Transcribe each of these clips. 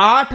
8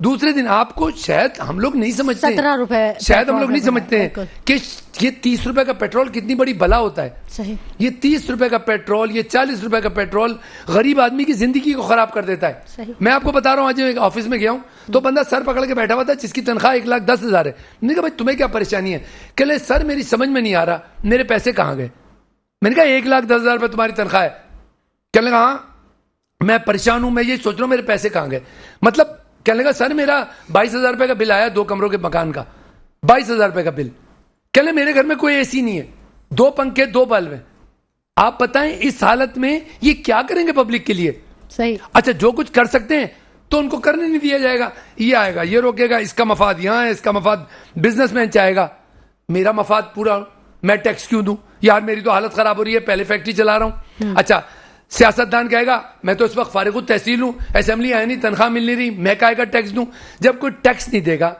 دوسرے دن آپ کو شاید ہم لوگ نہیں سمجھتے 17 روپے شاید ہم لوگ نہیں سمجھتے ہیں کہ یہ 30 روپے کا پیٹرول کتنی بڑی بلا ہوتا ہے. صحیح. یہ 30 روپے کا پیٹرول, یہ 40 روپے کا پیٹرول غریب آدمی کی زندگی کو خراب کر دیتا ہے. صحیح. میں آپ کو بتا رہا ہوں, آج ایک آفس میں گیا ہوں تو بندہ سر پکڑ کے بیٹھا ہوا تھا جس کی تنخواہ 1,10,000 ہے. میں نے کہا بھائی تمہیں کیا پریشانی ہے؟ کہ لے سر میری سمجھ میں نہیں آ رہا میرے پیسے کہاں گئے. میں نے کہا 1,10,000 روپے تمہاری تنخواہ ہے؟ کہنے لگا ہاں میں پریشان ہوں, میں یہ سوچ رہا ہوں میرے پیسے کہاں گئے. مطلب کہنے لگا سر میرا 22,000 روپے کا بل آیا 2 کمروں کے مکان کا, 22,000 روپے کا بل. کہنے میرے گھر میں کوئی اے سی نہیں ہے, 2 پنکھے 2 بلب ہیں. آپ بتائیں اس حالت میں یہ کیا کریں گے پبلک کے لیے؟ صحیح. اچھا جو کچھ کر سکتے ہیں تو ان کو کرنے نہیں دیا جائے گا, یہ آئے گا یہ روکے گا, اس کا مفاد یہاں ہے, اس کا مفاد بزنس مین چاہے گا. میرا مفاد پورا میں ٹیکس کیوں دوں یار, میری تو حالت خراب ہو رہی ہے, پہلے فیکٹری چلا رہا ہوں. اچھا سیاستدان کہے گا میں تو اس وقت فارغ التحصیل ہوں, اسمبلی ہے نہیں, تنخواہ مل نہیں رہی, میں کہے گا ٹیکس دوں. جب کوئی ٹیکس نہیں دے گا,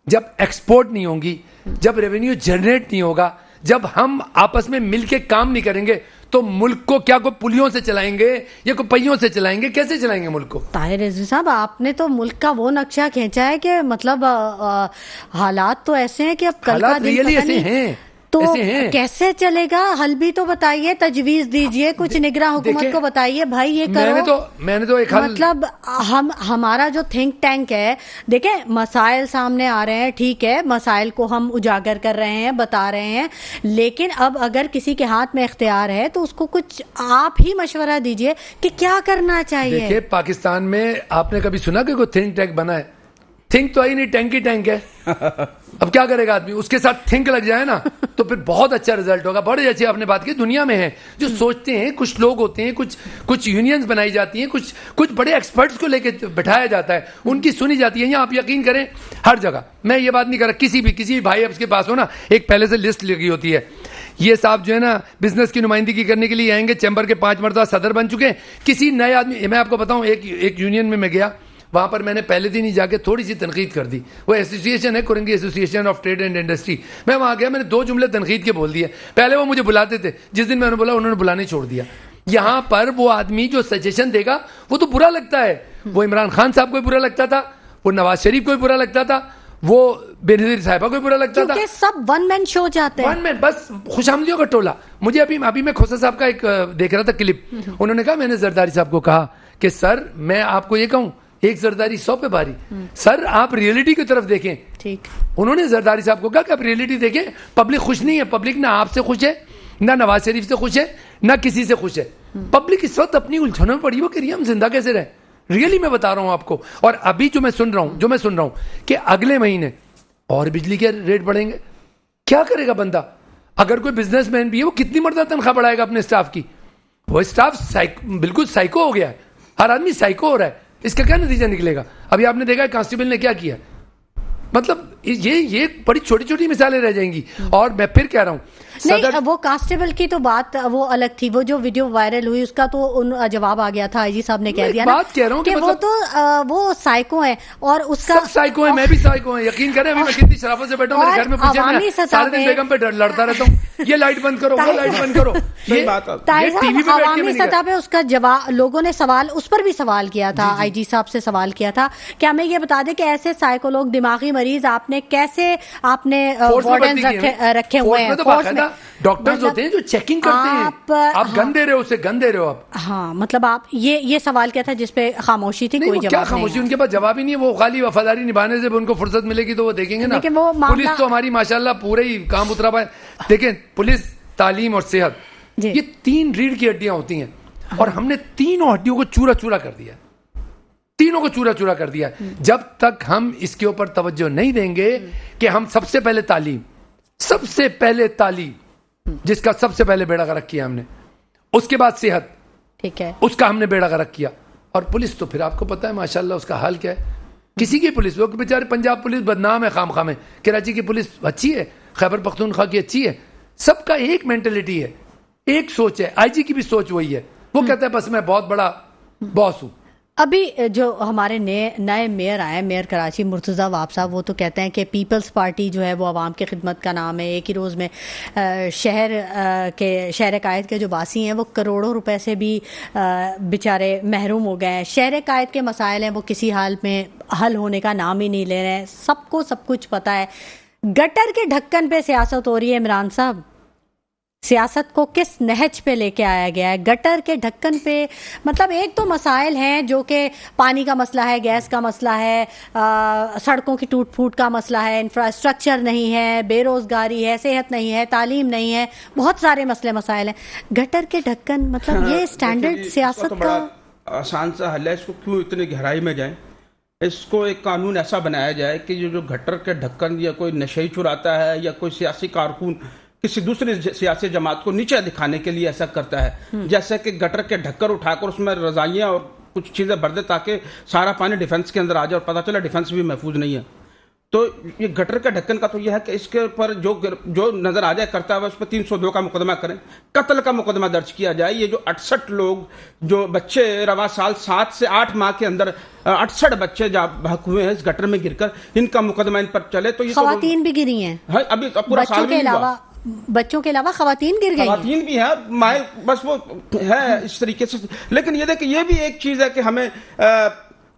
جب ایکسپورٹ نہیں ہوگی, جب ریونیو جنریٹ نہیں ہوگا, جب ہم آپس میں مل کے کام نہیں کریں گے تو ملک کو کیا کوئی پلیوں سے چلائیں گے یا کوئی پہیوں سے چلائیں گے؟ کیسے چلائیں گے ملک کو؟ طاہر رضوی صاحب آپ نے تو ملک کا وہ نقشہ کھینچا ہے کہ مطلب حالات تو ایسے ہیں کہ اب کل کا دن ریئلی پتہ ایسے نہیں ہیں تو ایسے ہیں. کیسے چلے گا؟ حل بھی تو بتائیے, تجویز دیجئے, کچھ نگراں حکومت کو بتائیے بھائی یہ کرو. میں نے تو ایک حل مطلب ہمارا جو تھنک ٹینک ہے, دیکھیں مسائل سامنے آ رہے ہیں, ٹھیک ہے مسائل کو ہم اجاگر کر رہے ہیں, بتا رہے ہیں, لیکن اب اگر کسی کے ہاتھ میں اختیار ہے تو اس کو کچھ آپ ہی مشورہ دیجئے کہ کیا کرنا چاہیے. دیکھیں پاکستان میں آپ نے کبھی سنا کہ کوئی تھنک ٹینک بنا ہے؟ تھنک تو آئی نہیں, ٹینک ہی ٹینک ہے. اب کیا کرے گا آدمی, اس کے ساتھ تھنک لگ جائے نا تو پھر بہت اچھا رزلٹ ہوگا. بڑی اچھی آپ نے بات کی, دنیا میں ہے جو سوچتے ہیں, کچھ لوگ ہوتے ہیں, کچھ یونینز بنائی جاتی ہیں, کچھ بڑے ایکسپرٹس کو لے کے بٹھایا جاتا ہے, ان کی سنی جاتی ہے. یہاں آپ یقین کریں ہر جگہ, میں یہ بات نہیں کر رہا, کسی بھی بھائی آپ کے پاس ہو نا, ایک پہلے سے لسٹ لگی ہوتی ہے. یہ صاحب جو ہے نا بزنس کی نمائندگی کرنے کے لیے آئیں گے, چیمبر کے 5 مرتبہ صدر بن چکے ہیں. کسی نئے آدمی, میں آپ کو بتاؤں ایک یونین میں گیا, وہاں پر میں نے پہلے دن ہی جا کے تھوڑی سی تنقید کر دی. وہ ایسوسیشن ہے Korangi association of trade and industry. میں وہاں گیا, میں نے 2 جملے تنقید کے بول دیے. پہلے وہ مجھے بلاتے تھے, جس دن میں نے بولا انہوں نے بلانے چھوڑ دیا. یہاں پر وہ آدمی جو سجیشن دے گا وہ تو برا لگتا ہے. وہ عمران خان صاحب کو برا لگتا تھا, وہ نواز شریف کو برا لگتا تھا, وہ بینظیر صاحبہ کو برا لگتا تھا. کیونکہ سب ون مین شو چاہتے ہیں, ون مین, بس خوش آمدیوں کا ٹولہ. مجھے ابھی میں کھوسا صاحب کا ایک دیکھ رہا تھا کلپ, انہوں نے کہا میں نے زرداری صاحب کو کہا کہ سر میں آپ کو یہ کہوں, ایک زرداری 100 پہ باری, سر آپ ریئلٹی کی طرف دیکھیں. ٹھیک. انہوں نے زرداری صاحب کو کہا کہ آپ ریئلٹی دیکھیں, پبلک خوش نہیں ہے, پبلک نہ آپ سے خوش ہے, نہ نواز شریف سے خوش ہے, نہ کسی سے خوش ہے. پبلک اس وقت اپنی الجھنوں میں پڑی, وہ کہہ رہی ہے ہم زندہ کیسے رہیں. ریئلی میں بتا رہا ہوں آپ کو. اور ابھی جو میں سن رہا ہوں کہ اگلے مہینے اور بجلی کے ریٹ بڑھیں گے. کیا کرے گا بندہ؟ اگر کوئی بزنس مین بھی ہے, وہ کتنی مرتبہ تنخواہ بڑھائے گا اپنے اسٹاف کی؟ وہ اسٹاف بالکل سائیکو ہو گیا ہے, ہر آدمی سائیکو ہو رہا ہے. اس کا کیا نتیجہ نکلے گا؟ ابھی آپ نے دیکھا کانسٹیبل نے کیا کیا, مطلب یہ بڑی چھوٹی چھوٹی مثالیں رہ جائیں گی. اور میں پھر کہہ رہا ہوں, نہیں وہ کانسٹیبل کی تو بات وہ الگ تھی, وہ جو ویڈیو وائرل ہوئی اس کا تو جواب آ گیا تھا, آئی جی صاحب نے کہہ دیا نا بات کہہ رہا ہوں کہ وہ تو وہ سائیکو ہیں, اور اس کا سب سائیکو ہیں, میں بھی سائیکو ہیں. یقین کریں ابھی میں کتنی شرافت سے بیٹھا ہوں, میرے گھر میں پوچھے سارے دن بیگم پہ لڑتا رہتا ہوں, یہ لائٹ بند کرو, وہ لائٹ بند کرو. عوامی سطح پہ اس کا جواب, لوگوں نے سوال اس پر بھی سوال کیا تھا, آئی جی صاحب سے سوال کیا تھا کہ ہمیں یہ بتا دیں کہ ایسے سائیکو لوگ, دماغی مریض آپ نے کیسے آپ نے وارڈنز رکھے ہوئے ہیں, ڈاکٹرز ہوتے ہیں جو چیکنگ کرتے ہیں. آپ گن دے رہے ہو, اسے گن دے رہے ہو آپ. ہاں مطلب آپ یہ سوال کیا تھا جس پہ خاموشی تھی, کوئی جواب کیا خاموشی, ان کے پاس جواب ہی نہیں ہے. وہ خالی وفاداری نبھانے سے ان کو فرصت ملے گی تو وہ دیکھیں گے نا. پولیس تو ہماری ماشاءاللہ پورے ہی کام اترا پائے. دیکھیں پولیس, تعلیم اور صحت, یہ 3 ریڑھ کی ہڈیاں ہوتی ہیں, اور ہم نے تینوں ہڈیوں کو چورا چورا کر دیا, تینوں کو چورا چورا کر دیا. جب تک ہم اس کے اوپر توجہ نہیں دیں گے کہ ہم سب سے پہلے تعلیم جس کا سب سے پہلے بیڑا غرق کیا ہم نے, اس کے بعد صحت, ٹھیک ہے, اس کا ہم نے بیڑا غرق کیا, اور پولیس تو پھر آپ کو پتا ہے ماشاءاللہ اس کا حال کیا ہے. کسی کی پولیس, وہ بیچارے پنجاب پولیس بدنام ہے خام خام ہے, کراچی کی پولیس اچھی ہے, خیبر پختونخوا کی اچھی ہے. سب کا ایک مینٹلٹی ہے, ایک سوچ ہے. آئی جی کی بھی سوچ وہی ہے, وہ کہتا ہے بس میں بہت بڑا باس ہوں, ابھی جو ہمارے نئے میئر آئے ہیں، میئر کراچی مرتضیٰ واب صاحب، وہ تو کہتے ہیں کہ پیپلز پارٹی جو ہے وہ عوام کی خدمت کا نام ہے. ایک ہی روز میں شہر قائد کے جو باسی ہیں وہ کروڑوں روپے سے بھی بیچارے محروم ہو گئے ہیں. شہر قائد کے مسائل ہیں وہ کسی حال میں حل ہونے کا نام ہی نہیں لے رہے ہیں. سب کو سب کچھ پتہ ہے. گٹر کے ڈھکن پہ سیاست ہو رہی ہے. عمران صاحب، سیاست کو کس نہج پہ لے کے آیا گیا ہے؟ گٹر کے ڈھکن پہ مطلب ایک تو مسائل ہیں جو کہ پانی کا مسئلہ ہے، گیس کا مسئلہ ہے، سڑکوں کی ٹوٹ پھوٹ کا مسئلہ ہے، انفراسٹرکچر نہیں ہے، بے روزگاری ہے، صحت نہیں ہے، تعلیم نہیں ہے، بہت سارے مسائل ہیں. گٹر کے ڈھکن مطلب یہ اسٹینڈرڈ سیاست کا بڑا آسان سا حل ہے. اس کو کیوں اتنی گہرائی میں جائیں؟ اس کو ایک قانون ایسا بنایا جائے کہ جو گٹر کے ڈھکن یا کوئی نشئی چراتا ہے یا کوئی سیاسی کارکن کسی دوسری سیاسی جماعت کو نیچے دکھانے کے لیے ایسا کرتا ہے، جیسے کہ گٹر کے ڈھکر اٹھا کر اس میں رضائیاں اور کچھ چیزیں بھر دے تاکہ سارا پانی ڈیفنس کے اندر آ جائے اور پتہ چلا ڈیفنس بھی محفوظ نہیں ہے. تو یہ گٹر کے ڈھکن کا تو یہ ہے کہ اس کے اوپر جو نظر آ جائے کرتا ہے اس پہ 302 کا مقدمہ کریں، قتل کا مقدمہ درج کیا جائے. یہ جو 68 لوگ جو بچے رواں سال 7 سے 8 ماہ کے اندر 68 بچے بھگ ہوئے ہیں اس گٹر میں گر کر، ان کا مقدمہ ان پر چلے. تو یہ خواتین بھی گری ہیں ابھی پورا سال بھی ہوا. بچوں کے علاوہ خواتین گر گئی، خواتین بھی ہیں مائل، بس وہ ہے اس طریقے سے. لیکن یہ دیکھیں، یہ بھی ایک چیز ہے کہ ہمیں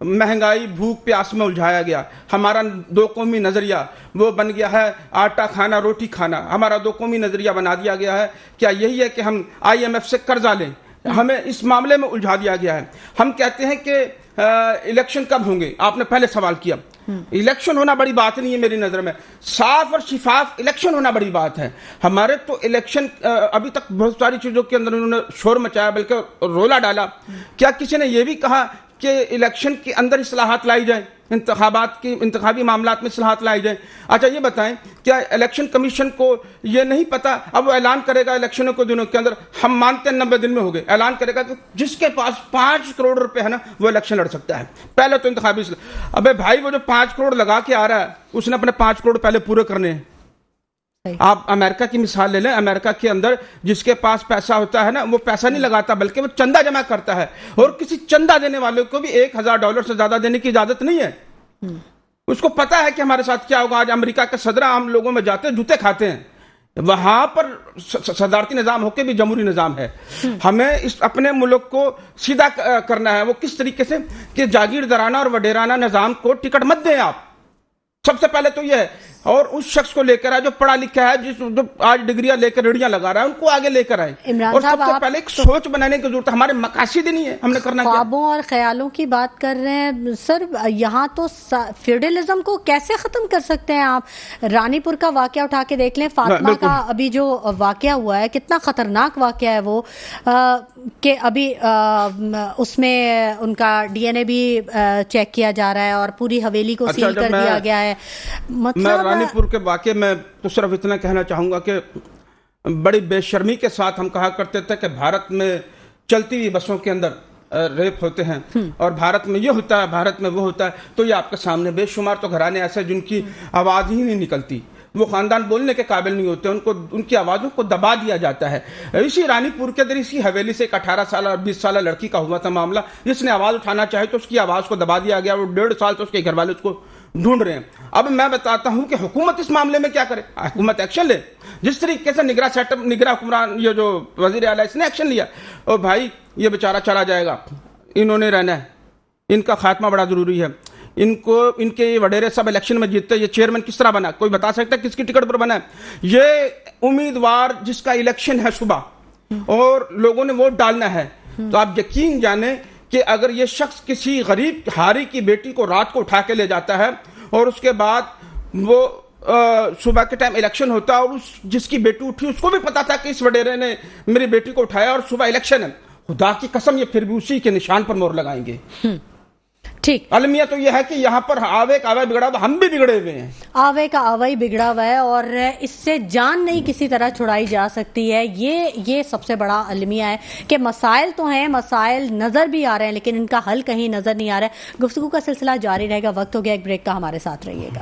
مہنگائی، بھوک پیاس میں الجھایا گیا. ہمارا دو قومی نظریہ وہ بن گیا ہے آٹا کھانا روٹی کھانا. ہمارا دو قومی نظریہ بنا دیا گیا ہے. کیا یہی ہے کہ ہم IMF سے قرضہ لیں؟ ہمیں اس معاملے میں الجھا دیا گیا ہے. ہم کہتے ہیں کہ الیکشن کب ہوں گے؟ آپ نے پہلے سوال کیا. الیکشن ہونا بڑی بات نہیں ہے میری نظر میں. صاف اور شفاف الیکشن ہونا بڑی بات ہے. ہمارے تو الیکشن ابھی تک بہت ساری چیزوں کے اندر انہوں نے شور مچایا، بلکہ رولا ڈالا. کیا کسی نے یہ بھی کہا کہ الیکشن کے اندر اصلاحات لائی جائیں، انتخابی معاملات میں اصلاحات لائی جائیں؟ اچھا یہ بتائیں، کیا الیکشن کمیشن کو یہ نہیں پتا؟ اب وہ اعلان کرے گا الیکشنوں کے دنوں کے اندر، ہم مانتے ہیں 90 دن میں ہو گئے، اعلان کرے گا کہ جس کے پاس 5 کروڑ روپے ہے نا وہ الیکشن لڑ سکتا ہے. پہلے تو انتخابی ابے بھائی وہ جو 5 کروڑ لگا کے آ رہا ہے اس نے اپنے 5 کروڑ پہلے پورے کرنے ہیں. آپ امریکہ کی مثال لے لیں. امریکہ کے اندر جس کے پاس پیسہ ہوتا ہے نا وہ پیسہ نہیں لگاتا بلکہ وہ چندہ جمع کرتا ہے، اور کسی چندہ دینے والے کو بھی $1000 سے زیادہ دینے کی اجازت نہیں ہے. اس کو پتا ہے کہ ہمارے ساتھ کیا ہوگا. آج امریکہ کے صدر عام لوگوں میں جاتے ہیں جوتے کھاتے ہیں. وہاں پر صدارتی نظام ہو کے بھی جمہوری نظام ہے. ہمیں اپنے ملک کو سیدھا کرنا ہے. وہ کس طریقے سے کہ جاگیردارانہ اور وڈیرانہ نظام کو ٹکٹ مت دیں آپ. سب سے پہلے تو یہ ہے. اور اس شخص کو لے کر آئے جو پڑھا لکھا ہے، جو آج ڈگریاں لے کر ریڑیاں لگا رہا ہے، ان کو آگے لے کر آئے. اور سب سے پہلے ایک سوچ بنانے کی ضرورت ہے. ہمارے مقاصد ہی نہیں ہے ہم نے کرنا کیا. خوابوں اور خیالوں کی بات کر رہے ہیں سر. یہاں تو فیوڈلزم کو کیسے ختم کر سکتے ہیں آپ؟ رانی پور کا واقعہ اٹھا کے دیکھ لیں. فاطمہ کا ابھی جو واقعہ ہوا ہے کتنا خطرناک واقعہ ہے وہ، کہ ابھی اس میں ان کا DNA بھی چیک کیا جا رہا ہے اور پوری حویلی کو سیل کر دیا گیا ہے. میں رانی پور کے واقعے میں تو صرف اتنا کہنا چاہوں گا کہ بڑی بے شرمی کے ساتھ ہم کہا کرتے تھے کہ بھارت میں چلتی ہوئی بسوں کے اندر ریپ ہوتے ہیں اور بھارت میں یہ ہوتا ہے، بھارت میں وہ ہوتا ہے. تو یہ آپ کے سامنے بے شمار تو گھرانے ایسے جن کی آواز ہی نہیں نکلتی. وہ خاندان بولنے کے قابل نہیں ہوتے، ان کی آوازوں کو دبا دیا جاتا ہے. اسی رانی پور کے اندر اسی حویلی سے ایک 18 سالہ اور 20 سالہ لڑکی کا ہوا تھا معاملہ. جس نے آواز اٹھانا چاہے تو اس کی آواز کو دبا دیا گیا. وہ 1.5 سال تو اس کے گھر والے اس کو ڈھونڈ رہے ہیں. اب میں بتاتا ہوں کہ حکومت اس معاملے میں کیا کرے. حکومت ایکشن لے. جس طریقے سے نگراں حکمران یہ جو وزیر اعلیٰ اس نے ایکشن لیا. اور بھائی یہ بیچارہ چلا جائے گا، انہوں نے رہنا ہے، ان کا خاتمہ بڑا ضروری ہے. ان کے وڈیرے سب الیکشن میں جیتتے. یہ چیئرمین کس طرح بنا؟ کوئی بتا سکتا ہے کس کی ٹکٹ پر بنا ہے؟ یہ امیدوار جس کا الیکشن ہے صبح اور لوگوں نے ووٹ ڈالنا ہے، تو آپ یقین جانیں کہ اگر یہ شخص کسی غریب ہاری کی بیٹی کو رات کو اٹھا کے لے جاتا ہے اور اس کے بعد وہ صبح کے ٹائم الیکشن ہوتا ہے اور جس کی بیٹی اٹھی اس کو بھی پتا تھا کہ اس وڈیرے نے میری بیٹی کو اٹھایا اور صبح الیکشن ہے، خدا کی قسم یہ پھر بھی اسی کے نشان پر مور لگائیں گے. ٹھیک. المیہ تو یہ ہے کہ یہاں پر آوے کا آوے بگڑا ہوا، ہم بھی بگڑے ہوئے ہیں. آوے کا آوے بگڑا ہوا ہے اور اس سے جان نہیں کسی طرح چھڑائی جا سکتی ہے. یہ سب سے بڑا المیہ ہے کہ مسائل تو ہیں، مسائل نظر بھی آ رہے ہیں لیکن ان کا حل کہیں نظر نہیں آ رہا ہے. گفتگو کا سلسلہ جاری رہے گا. وقت ہو گیا ایک بریک کا، ہمارے ساتھ رہیے گا.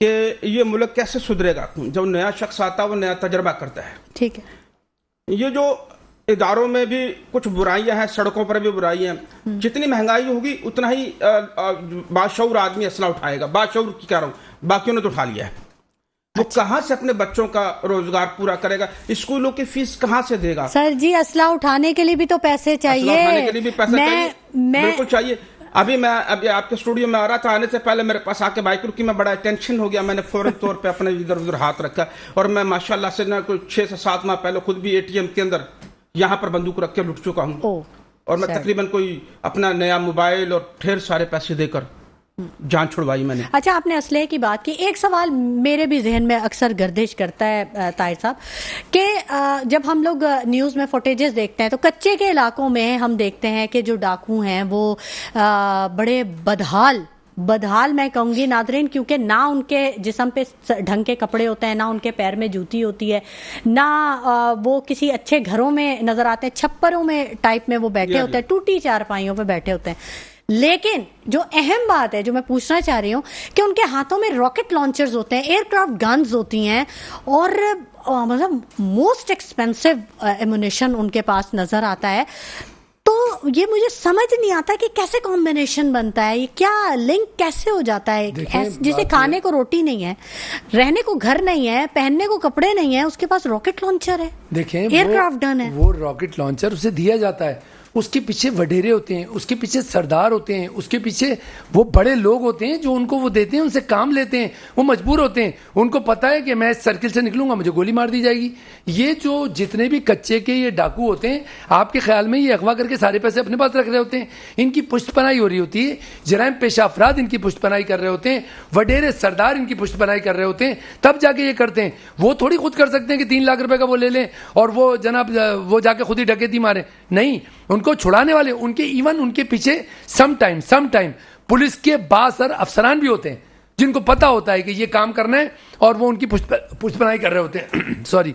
کہ یہ ملک کیسے سدھرے گا. جب نیا شخص آتا ہے وہ نیا تجربہ کرتا ہے. ٹھیک ہے. یہ جو اداروں میں بھی کچھ برائیاں ہیں, سڑکوں پر بھی برائیاں ہیں, جتنی مہنگائی ہوگی اتنا ہی باشعور آدمی اسلحہ اٹھائے گا. باشعور کی کہہ رہا ہوں, باقیوں نے تو اٹھا لیا ہے. وہ کہاں سے اپنے بچوں کا روزگار پورا کرے گا, اسکولوں کی فیس کہاں سے دے گا؟ سر جی اسلحہ اٹھانے کے لیے بھی تو پیسے چاہیے. اسلحہ اٹھانے کے لیے بھی پیسے چاہیے, بالکل چاہیے. ابھی آپ کے اسٹوڈیو میں آ رہا تھا, آنے سے پہلے میرے پاس آ کے بائک رکی, میں بڑا ٹینشن ہو گیا. میں نے فوراً طور پہ اپنے ادھر ادھر ہاتھ رکھا, اور میں ماشاءاللہ سے نہ کوئی 6 سے 7 ماہ پہلے خود بھی ATM کے اندر یہاں پر بندوق رکھ کے لٹ چکا ہوں. اور میں تقریباً کوئی اپنا نیا موبائل اور ڈھیر سارے پیسے دے کر جان چھڑوائی میں نے. اچھا, آپ نے اسلحے کی بات کی. ایک سوال میرے بھی ذہن میں اکثر گردش کرتا ہے طاہر صاحب, کہ جب ہم لوگ نیوز میں فوٹیجز دیکھتے ہیں تو کچے کے علاقوں میں ہم دیکھتے ہیں کہ جو ڈاکو ہیں وہ بڑے بدحال میں کہوں گی ناظرین, کیونکہ نہ ان کے جسم پہ ڈھنگ کے کپڑے ہوتے ہیں, نہ ان کے پیر میں جوتی ہوتی ہے, نہ وہ کسی اچھے گھروں میں نظر آتے ہیں, چھپروں میں ٹائپ میں وہ بیٹھے ہوتے ہیں, ٹوٹی چارپائیوں پہ بیٹھے ہوتے ہیں. لیکن جو اہم بات ہے جو میں پوچھنا چاہ رہی ہوں کہ ان کے ہاتھوں میں راکٹ لانچرز ہوتے ہیں, ایئر کرافٹ گنز ہوتی ہیں, اور مطلب موسٹ ایکسپینسو ایمونیشن ان کے پاس نظر آتا ہے. تو یہ مجھے سمجھ نہیں آتا کہ کیسے کمبینیشن بنتا ہے, یہ کیا لنک کیسے ہو جاتا ہے. جسے کھانے کو روٹی نہیں ہے, رہنے کو گھر نہیں ہے, پہننے کو کپڑے نہیں ہیں, اس کے پاس راکٹ لانچر ہے, دیکھیں ایئر کرافٹ گن ہے. وہ راکٹ لانچر اسے دیا جاتا ہے, اس کے پیچھے وڈیرے ہوتے ہیں, اس کے پیچھے سردار ہوتے ہیں, اس کے پیچھے وہ بڑے لوگ ہوتے ہیں جو ان کو وہ دیتے ہیں, ان سے کام لیتے ہیں. وہ مجبور ہوتے ہیں, ان کو پتا ہے کہ میں اس سرکل سے نکلوں گا مجھے گولی مار دی جائے گی. یہ جو جتنے بھی کچے کے یہ ڈاکو ہوتے ہیں, آپ کے خیال میں یہ اغوا کر کے سارے پیسے اپنے پاس رکھ رہے ہوتے ہیں, ان کی پشت پناہی ہو رہی ہوتی ہے, جرائم پیشہ افراد ان کی پشت پناہی کر رہے ہوتے ہیں, وڈیرے سردار ان کی پشت پناہی کر رہے ہوتے ہیں, تب جا کے یہ کرتے ہیں. وہ تھوڑی خود کر سکتے ہیں کہ 3 لاکھ روپے کا وہ لے لیں اور وہ جناب وہ جا کے خود ہی ڈکیتی مارے. نہیں, ان کو چھڑانے والے ان کے ایون ان کے پیچھے سم ٹائم پولیس کے بااثر افسران بھی ہوتے ہیں جن کو پتا ہوتا ہے کہ یہ کام کرنا ہے, اور وہ ان کی پشت پناہی کر رہے ہوتے ہیں. سوری.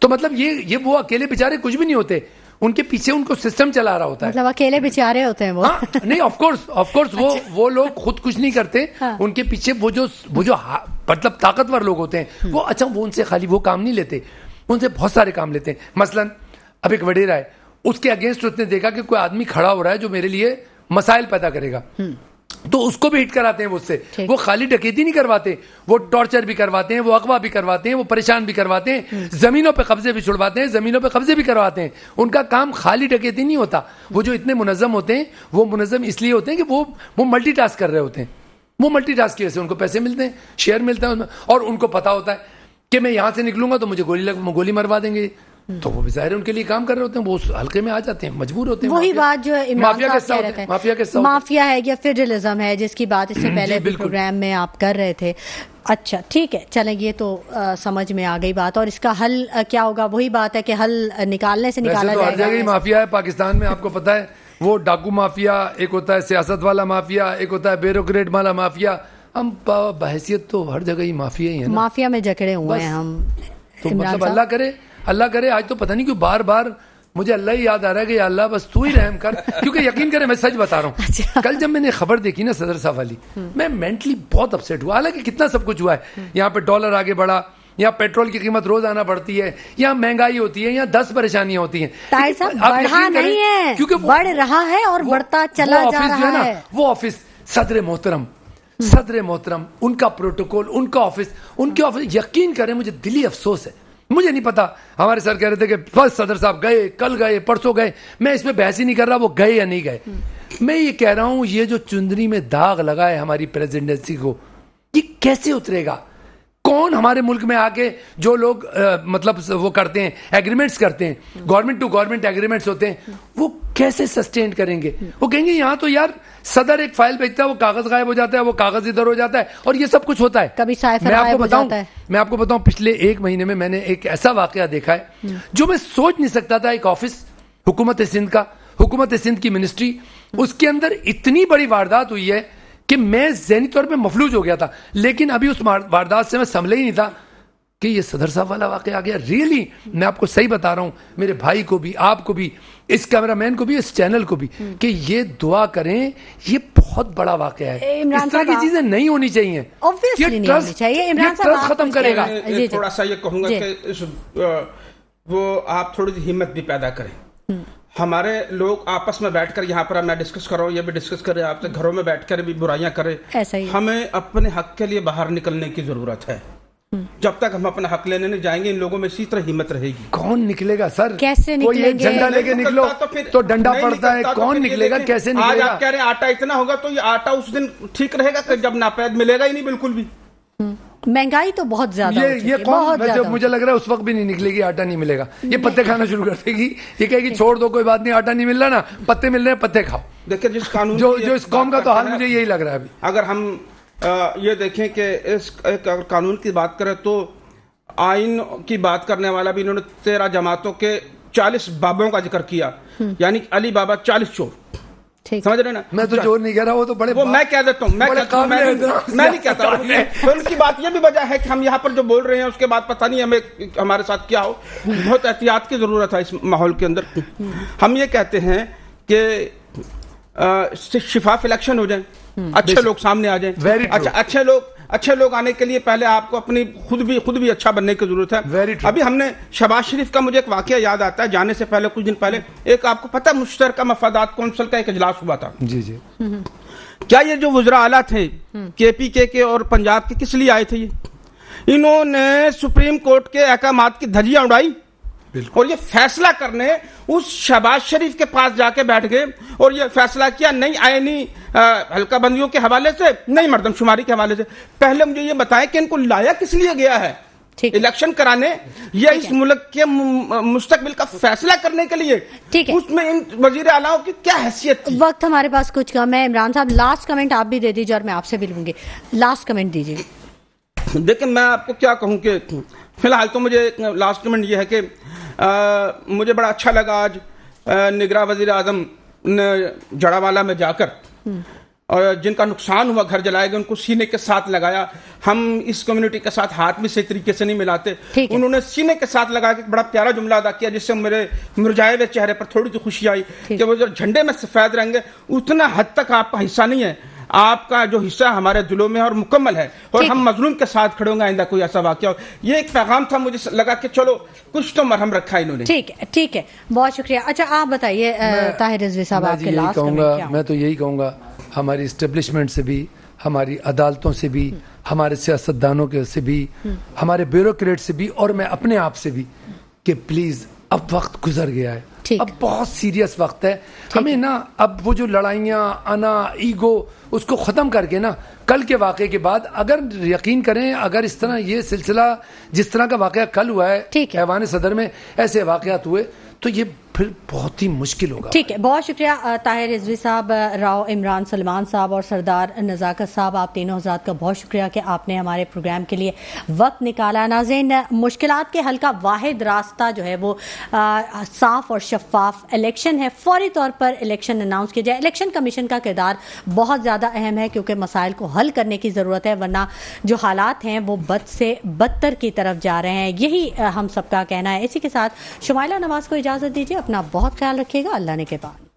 تو مطلب یہ وہ اکیلے بیچارے کچھ بھی نہیں ہوتے, ان کے پیچھے ان کو سسٹم چلا رہا ہوتا ہے. مطلب اکیلے بیچارے ہوتے ہیں وہ. نہیں, آف کورس وہ لوگ خود کچھ نہیں کرتے, ان کے پیچھے وہ جو مطلب طاقتور لوگ ہوتے ہیں وہ, اچھا وہ ان سے خالی وہ کام نہیں لیتے, ان سے بہت سارے کام لیتے ہیں. مثلا اب ایک وڈیرا ہے, اس کے اگینسٹ اس نے دیکھا کہ کوئی آدمی کھڑا ہو رہا ہے جو میرے لیے مسائل پیدا کرے گا, تو اس کو بھی ہٹ کراتے ہیں وہ اس سے. وہ خالی ڈکیتی نہیں کرواتے, وہ ٹارچر بھی کرواتے ہیں, وہ اغوا بھی کرواتے ہیں, وہ پریشان بھی کرواتے ہیں, زمینوں پہ قبضے بھی چھڑواتے ہیں, زمینوں پہ قبضے بھی کرواتے ہیں. ان کا کام خالی ڈکیتی نہیں ہوتا. وہ جو اتنے منظم ہوتے ہیں وہ منظم اس لیے ہوتے ہیں کہ وہ ملٹی ٹاسک کر رہے ہوتے ہیں. وہ ملٹی ٹاسک کی وجہ سے ان کو پیسے ملتے ہیں, شیئر ملتا ہے, اور ان کو پتا ہوتا ہے کہ میں یہاں سے نکلوں گا تو مجھے گولی مروا دیں گے. تو وہ ظاہر ان کے لیے کام کر رہے ہوتے ہیں, وہ اس حلقے میں آ جاتے ہیں, مجبور ہوتے ہیں. وہی بات جو عمران صاحب کہہ رہے تھے, مافیا ہے یا فیڈرلزم ہے, جس کی بات اس سے پہلے پروگرام میں آپ کر رہے تھے. اچھا ٹھیک ہے, چلیں یہ تو سمجھ میں آ گئی بات. اور اس کا حل کیا ہوگا؟ وہی بات ہے کہ حل نکالنے سے نکالا جائے گا. ہر جگہ مافیا ہے پاکستان میں, آپ کو پتا ہے. وہ ڈاکو مافیا ایک ہوتا ہے, سیاست والا مافیا ایک ہوتا ہے, بیوروکریٹ والا مافیا. ہم بحیثیت تو ہر جگہ ہی مافیا ہی ہے, مافیا میں جکڑے ہوئے ہیں ہم. تو مطلب اللہ کرے آج تو پتہ نہیں کیوں بار بار مجھے اللہ ہی یاد آ رہا ہے کہ یا اللہ بس تو ہی رحم کر. کیونکہ یقین کریں میں سچ بتا رہا ہوں, کل جب میں نے خبر دیکھی نا صدر صاحب والی, میں مینٹلی بہت اپسیٹ ہوا. حالانکہ کتنا سب کچھ ہوا ہے, یہاں پہ ڈالر آگے بڑھا, یہاں پیٹرول کی قیمت روز آنا بڑھتی ہے, یہاں مہنگائی ہوتی ہے, یہاں 10 پریشانیاں ہوتی ہیں. بڑھا نہیں ہے, کیونکہ بڑھ رہا ہے اور بڑھتا چلا جا رہا ہے. وہ آفس صدر محترم ان کا پروٹوکول, ان کا آفس, ان کے آفس, یقین کریں مجھے دلی افسوس ہے. مجھے نہیں پتا, ہمارے سر کہہ رہے تھے کہ بس صدر صاحب گئے, کل گئے, پرسوں گئے. میں اس پہ بحث ہی نہیں کر رہا وہ گئے یا نہیں گئے. میں یہ کہہ رہا ہوں یہ جو چندری میں داغ لگا ہے ہماری پریزیڈنسی کو, یہ کیسے اترے گا؟ کون ہمارے ملک میں آ کے جو لوگ مطلب وہ کرتے ہیں, ایگریمنٹس کرتے ہیں, گورنمنٹ ٹو گورنمنٹ ایگریمنٹس ہوتے ہیں, وہ کیسے سسٹین کریں گے؟ وہ کہیں گے یہاں تو یار صدر ایک فائل بھیجتا ہے, وہ کاغذ غائب ہو جاتا ہے, وہ کاغذ ادھر ہو جاتا ہے, اور یہ سب کچھ ہوتا ہے. کبھی سائفر غائب ہو جاتا ہے. میں آپ کو بتاؤں پچھلے 1 مہینے میں نے ایک ایسا واقعہ دیکھا ہے جو میں سوچ نہیں سکتا تھا. ایک آفس حکومت سندھ کی منسٹری, اس کے اندر اتنی بڑی واردات ہوئی ہے کہ میں ذہنی طور پہ مفلوج ہو گیا تھا. لیکن ابھی اس واردات سے میں سنبھلے ہی نہیں تھا. کہ یہ صدر صاحب والا واقعہ آ گیا. ریئلی میں آپ کو صحیح بتا رہا ہوں, میرے بھائی کو بھی, آپ کو بھی, اس کیمرہ مین کو بھی, اس چینل کو بھی, کہ یہ دعا کریں, یہ بہت بڑا واقعہ ہے. اس طرح کی چیزیں نہیں ہونی چاہیے. نہیں ہونی چاہیے. عمران صاحب ٹرسٹ ختم کرے گا. تھوڑا سا یہ کہوں گا کہ وہ آپ تھوڑی سی ہمت بھی پیدا کریں. ہمارے لوگ آپس میں بیٹھ کر, یہاں پر میں ڈسکس کر رہا ہوں, یہ بھی ڈسکس کریں, آپ سے گھروں میں بیٹھ کر بھی برائیاں کریں. ہمیں اپنے حق کے لیے باہر نکلنے کی ضرورت ہے. جب تک ہم اپنا حق لینے نہیں جائیں گے ان لوگوں میں اسی طرح ہمت رہے گی. کون نکلے گا سر؟ کیسے نکلیں گے؟ جھنڈا لے کے نکلو تو ڈنڈا پڑتا ہے. کون نکلے گا؟ کیسے نکلے گا؟ آج آپ کہہ رہے ہیں آٹا اتنا ہوگا تو یہ آٹا اس دن ٹھیک رہے گا کہ جب ناپید ملے گا ہی نہیں بالکل بھی. مہنگائی تو بہت زیادہ یہ کون, مجھے لگ رہا ہے اس وقت بھی نہیں نکلے گی, آٹا نہیں ملے گا. یہ پتے کھانا شروع کر دے گی. یہ کہے گی چھوڑ دو کوئی بات نہیں, آٹا نہیں مل رہا نا, پتے مل رہے ہیں, پتے کھاؤ. دیکھیں جس قانون جو اس قوم کا تو حال مجھے یہی لگ رہا ہے ابھی. اگر ہم یہ دیکھیں کہ اس اگر قانون کی بات کریں تو آئین کی بات کرنے والا بھی انہوں نے 13 جماعتوں کے 40 بابوں کا ذکر کیا, یعنی علی بابا 40 چور. سمجھ رہے نا؟ میں تو چور نہیں کہہ رہا, وہ تو بڑے, وہ میں کہہ دیتا ہوں, میں نہیں کہتا. تو ان کی بات یہ بھی وجہ ہے کہ ہم یہاں پر جو بول رہے ہیں اس کے بعد پتہ نہیں ہمیں ہمارے ساتھ کیا ہو. بہت احتیاط کی ضرورت ہے اس ماحول کے اندر. ہم یہ کہتے ہیں کہ شفاف الیکشن ہو جائیں, اچھے لوگ سامنے آ جائیں. اچھے لوگ آنے کے لیے پہلے آپ کو اپنی خود بھی اچھا بننے کی ضرورت ہے. ابھی ہم نے شہباز شریف کا مجھے ایک واقعہ یاد آتا ہے, جانے سے پہلے کچھ دن پہلے ایک آپ کو پتہ مشترکہ مفادات کونسل کا ایک اجلاس ہوا تھا. جی جی. کیا یہ جو وزراء اعلیٰ تھے کے پی کے اور پنجاب کے کس لیے آئے تھے؟ انہوں نے سپریم کورٹ کے احکامات کی دھجیاں اڑائی اور یہ فیصلہ کرنے اس شہباز شریف کے پاس جا کے بیٹھ گئے اور یہ فیصلہ کیا نہیں آئینی حلقہ بندیوں کے حوالے سے, نہیں مردم شماری کے حوالے سے. پہلے مجھے یہ بتائیں کہ ان کو لایا کس لیے گیا ہے الیکشن کرانے یا اس ملک کے مستقبل کا فیصلہ کرنے کے لیے؟ اس میں ان وزیر اعلیٰ کی کیا حیثیت تھی؟ وقت ہمارے پاس کچھ کم ہے. عمران صاحب لاسٹ کمنٹ آپ بھی دے دیجیے اور میں آپ سے بھی لوں گی. لاسٹ کمنٹ دیجیے. دیکھیں میں آپ کو کیا کہوں کہ فی الحال تو مجھے لاسٹ کمنٹ یہ ہے کہ مجھے بڑا اچھا لگا آج نگراں وزیر اعظم نے جڑا والا میں جا کر اور جن کا نقصان ہوا گھر جلائے گئے ان کو سینے کے ساتھ لگایا. ہم اس کمیونٹی کے ساتھ ہاتھ بھی صحیح طریقے سے نہیں ملاتے, انہوں نے سینے کے ساتھ لگا کے بڑا پیارا جملہ ادا کیا جس سے میرے مرجھائے ہوئے چہرے پر تھوڑی سی خوشی آئی کہ وہ جو جھنڈے میں سفید رنگ ہے اتنا حد تک آپ کا حصہ نہیں ہے. آپ کا جو حصہ ہمارے دلوں میں اور مکمل ہے اور ہم مظلوم کے ساتھ کھڑے ہوں گے آئندہ کوئی ایسا واقعہ ہو. یہ ایک پیغام تھا, مجھے لگا کہ چلو کچھ تو مرہم رکھا انہوں نے. ٹھیک ہے, بہت شکریہ. اچھا آپ بتائیے طاہر رضوی صاحب, آپ کے لاسٹ کمنٹ کیا؟ میں تو یہی کہوں گا ہماری اسٹیبلشمنٹ سے بھی, ہماری عدالتوں سے بھی, ہمارے سیاستدانوں کے سے بھی, ہمارے بیوروکریٹ سے بھی اور میں اپنے آپ سے بھی کہ پلیز اب وقت گزر گیا ہے, اب بہت سیریس وقت ہے. ہمیں نا اب وہ جو لڑائیاں, انا, ایگو, اس کو ختم کر کے نا کل کے واقعے کے بعد اگر یقین کریں اگر اس طرح یہ سلسلہ جس طرح کا واقعہ کل ہوا ہے ایوان صدر میں ایسے واقعات ہوئے تو یہ پھر بہت ہی مشکل ہوگا. ٹھیک ہے, بہت شکریہ طاہر رضوی صاحب, راؤ عمران سلمان صاحب اور سردار نزاکت صاحب, آپ تینوں حضرات کا بہت شکریہ کہ آپ نے ہمارے پروگرام کے لیے وقت نکالا. ناظرین, مشکلات کے حل کا واحد راستہ جو ہے وہ صاف اور شفاف الیکشن ہے. فوری طور پر الیکشن اناؤنس کیا جائے. الیکشن کمیشن کا کردار بہت زیادہ اہم ہے کیونکہ مسائل کو حل کرنے کی ضرورت ہے, ورنہ جو حالات ہیں وہ بد سے بدتر کی طرف جا رہے ہیں. یہی ہم سب کا کہنا ہے. اسی کے ساتھ شمائلہ نواز کو اجازت دیجیے. اپنا بہت خیال رکھیے گا. اللہ نے کے بعد.